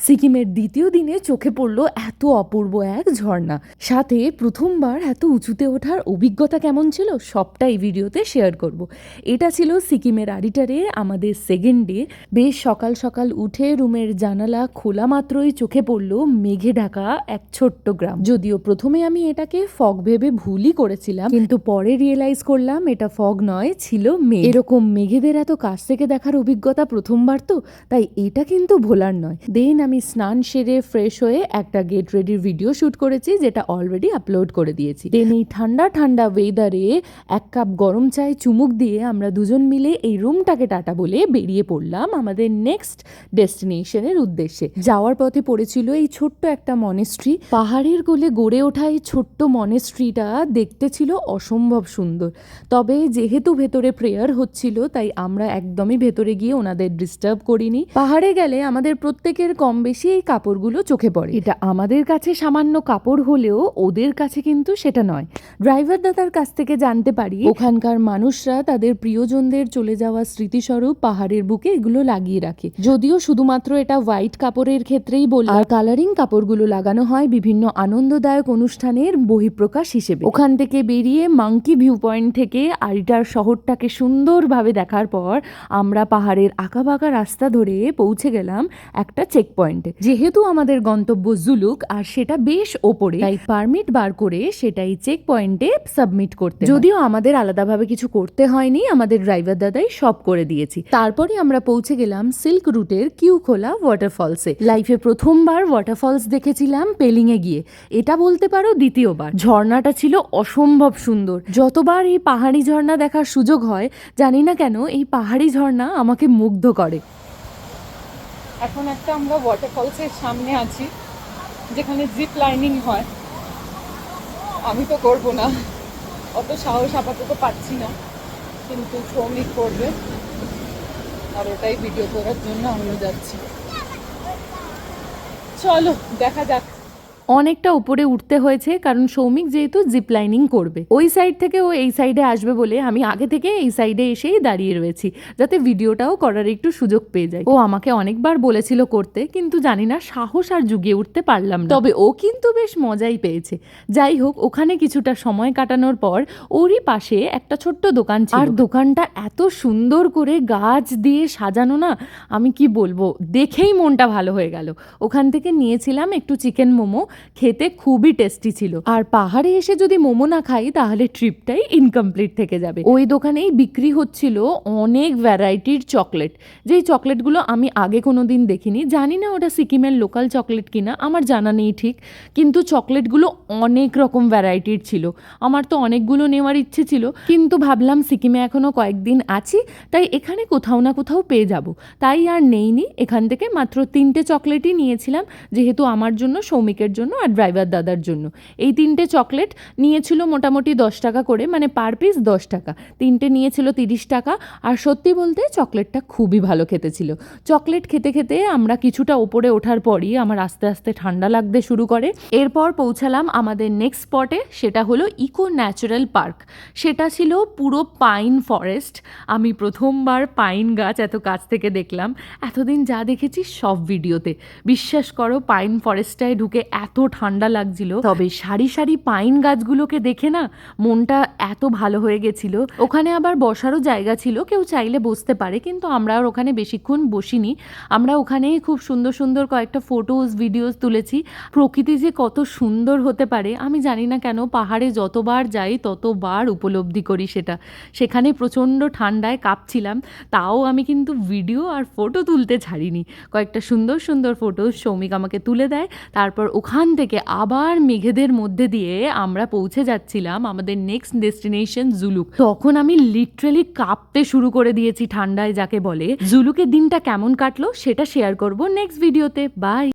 সিকিমের দ্বিতীয় দিনে চোখে পড়ল এত অপূর্ব এক ঝর্ণা, সাথে প্রথমবার এত উঁচুতে ওঠার অভিজ্ঞতা কেমন ছিল সবটা এই ভিডিওতে শেয়ার করব। এটা ছিল সিকিমের আডিটারে আমাদের সেকেন্ড ডে। বেশ সকাল সকাল উঠে রুমের জানালা খোলা মাত্রই চোখে পড়ল মেঘে ঢাকা এক ছোট্ট গ্রাম। যদিও প্রথমে আমি এটাকে ফগ ভেবে ভুলই করেছিলাম, কিন্তু পরে রিয়েলাইজ করলাম এটা ফগ নয়, ছিল মেঘ। এরকম মেঘেদের এত কাছ থেকে দেখার অভিজ্ঞতা প্রথমবার তো, তাই এটা কিন্তু ভোলার নয়। দেন আমি স্নান সেরে ফ্রেশ হয়ে একটা গেট রেডির ভিডিও শুট করেছি, যেটা অলরেডি আপলোড করে দিয়েছি। দেন এই ঠান্ডা ঠান্ডা ওয়েদারে এক কাপ গরম চায় চুমুক দিয়ে আমরা দুজন মিলে এই রুমটাকে টাটা বলে বেরিয়ে পড়লাম আমাদের নেক্সট ডেস্টিনেশনের উদ্দেশ্যে। যাওয়ার পথে পড়েছিল এই ছোট্ট একটা মনেস্ট্রি। পাহাড়ের কোলে গড়ে ওঠা এই ছোট্ট মনেস্ট্রিটা দেখতে ছিল অসম্ভব সুন্দর। তবে যেহেতু ভেতরে প্রেয়ার হচ্ছিল, তাই আমরা একদমই ভেতরে গিয়ে ওনাদের ডিস্টার্ব করিনি। পাহাড়ে গেলে আমাদের প্রত্যেকের কম বেশি এই কাপড়গুলো চোখে পড়ে। এটা আমাদের কাছে সামান্য কাপড় হলেও ওদের কাছে কিন্তু সেটা নয়। ড্রাইভার দাদার কাছ থেকে জানতে পারি ওখানকার মানুষরা তাদের প্রিয়জনদের চলে যাওয়া স্মৃতিস্বরূপ পাহাড়ের বুকে এগুলো লাগিয়ে রাখে। যদিও শুধুমাত্র এটা হোয়াইট কাপড়ের ক্ষেত্রেই বললাম, আর কালারিং কাপড়গুলো লাগানো হয় বিভিন্ন আনন্দদায়ক অনুষ্ঠানের বহিঃপ্রকাশ হিসেবে। ওখান থেকে বেরিয়ে মাঙ্কি ভিউ পয়েন্ট থেকে আরিটার শহরটাকে সুন্দরভাবে দেখার পর আমরা পাহাড়ের আঁকাবাঁকা রাস্তা ধরে পৌঁছে গেলাম একটা চেক পয়েন্টে। যেহেতু আমাদের গন্তব্য জুলুক আর সেটা বেশ ওপরে, তাই পারমিট বার করে সেটাই চেক পয়েন্টে সাবমিট করতে। যদিও আমাদের আলাদাভাবে কিছু করতে হয়নি, আমাদের ড্রাইভার দাদাই সব করে দিয়েছি। তারপরে আমরা পৌঁছে গেলাম সিল্ক রুটের কিউখোলা ওয়াটারফলসে। লাইফে প্রথমবার ওয়াটারফলস দেখেছিলাম পেলিং এ গিয়ে, এটা বলতে পারো দ্বিতীয়বার। ঝর্ণাটা ছিল অসম্ভব সুন্দর। যতবার এই পাহাড়ি ঝর্ণা দেখার সুযোগ হয়, জানি না কেন এই পাহাড়ি ঝর্ণা আমাকে মুগ্ধ করে। এখন একটা আমরা ওয়াটারফলসের সামনে আছি, যেখানে জিপ লাইনিং হয়। আমি তো করবো না, অত সাহস আপাতত পাচ্ছি না, কিন্তু সৌমিক করবে, আর ওটাই ভিডিও করার জন্য আমিও যাচ্ছি। চলো দেখা যাক। অনেকটা উপরে উঠতে হয়েছে, কারণ সৌমিক যেহেতু জিপ লাইনিং করবে ওই সাইড থেকে, ও এই সাইডে আসবে বলে আমি আগে থেকে এই সাইডে এসেই দাঁড়িয়ে রয়েছি, যাতে ভিডিওটাও করার একটু সুযোগ পেয়ে যায়। ও আমাকে অনেকবার বলেছিল করতে, কিন্তু জানি না সাহস আর জুগিয়ে উঠতে পারলাম না। তবে ও কিন্তু বেশ মজাই পেয়েছে। যাই হোক, ওখানে কিছুটা সময় কাটানোর পর ওরই পাশে একটা ছোট্ট দোকান ছিল, আর দোকানটা এত সুন্দর করে গাছ দিয়ে সাজানো না, আমি কি বলবো, দেখেই মনটা ভালো হয়ে গেল। ওখান থেকে নিয়েছিলাম একটু চিকেন মোমো, খেতে খুবই টেস্টি ছিল। আর পাহাড়ে এসে যদি মোমো না খাই তাহলে ট্রিপটাই ইনকমপ্লিট থেকে যাবে। ওই দোকানেই বিক্রি হচ্ছিল অনেক ভ্যারাইটির চকলেট, যেই চকলেটগুলো আমি আগে কোনো দিন দেখিনি। জানি না ওটা সিকিমের লোকাল চকলেট কিনা, আমার জানা নেই ঠিক, কিন্তু চকলেটগুলো অনেক রকম ভ্যারাইটির ছিল। আমার তো অনেকগুলো নেওয়ার ইচ্ছে ছিল, কিন্তু ভাবলাম সিকিমে এখনো কয়েকদিন আছি, তাই এখানে কোথাও না কোথাও পেয়ে যাব, তাই আর নেইনি। এখান থেকে মাত্র 3টে চকলেটই নিয়েছিলাম, যেহেতু আমার জন্য, সৌমিকের জন্য আর ড্রাইভার দাদার জন্য। এই 3টে চকলেট নিয়েছিল মোটামুটি 10 টাকা করে, মানে পার পিস 10 টাকা। 3টে নিয়েছিল 30 টাকা। আর সত্যি বলতে চকলেটটা খুবই ভালো খেতে ছিল। চকলেট খেতে খেতে আমরা কিছুটা ওপরে ওঠার পরই আমার আস্তে আস্তে ঠান্ডা লাগতে শুরু করে। এরপর পৌঁছালাম আমাদের নেক্সট স্পটে, সেটা হলো ইকো ন্যাচারাল পার্ক। সেটা ছিল পুরো পাইন ফরেস্ট। আমি প্রথমবার পাইন গাছ এত কাছ থেকে দেখলাম। এতদিন যা দেখেছি সব ভিডিওতে, বিশ্বাস করো পাইন ফরেস্টটায় ঢুকে এত ঠান্ডা লাগছিল। তবে সারি সারি পাইন গাছগুলোকে দেখে না মনটা এত ভালো হয়ে গেছিল। ওখানে আবার বসারও জায়গা ছিল, কেউ চাইলে বসতে পারে, কিন্তু আমরা আর ওখানে বেশিক্ষণ বসিনি। আমরা ওখানে খুব সুন্দর সুন্দর কয়েকটা ফটোজ ভিডিওস তুলেছি। প্রকৃতি যে কত সুন্দর হতে পারে আমি জানি না কেন পাহাড়ে যতবার যাই ততবার উপলব্ধি করি সেটা। সেখানে প্রচণ্ড ঠান্ডায় কাঁপছিলাম, তাও আমি কিন্তু ভিডিও আর ফটো তুলতে ছাড়িনি। কয়েকটা সুন্দর সুন্দর ফটো সৌমিক আমাকে তুলে দেয়। তারপর ওখান থেকে আবার মেঘেদের মধ্যে দিয়ে আমরা পৌঁছে যাচ্ছিলাম আমাদের নেক্সট ডেস্টিনেশন জুলুক। তখন আমি লিটারালি কাঁপতে শুরু করে দিয়েছি ঠান্ডায়, যাকে বলে। জুলুকের দিনটা কেমন কাটলো সেটা শেয়ার করব নেক্সট ভিডিওতে। বাই।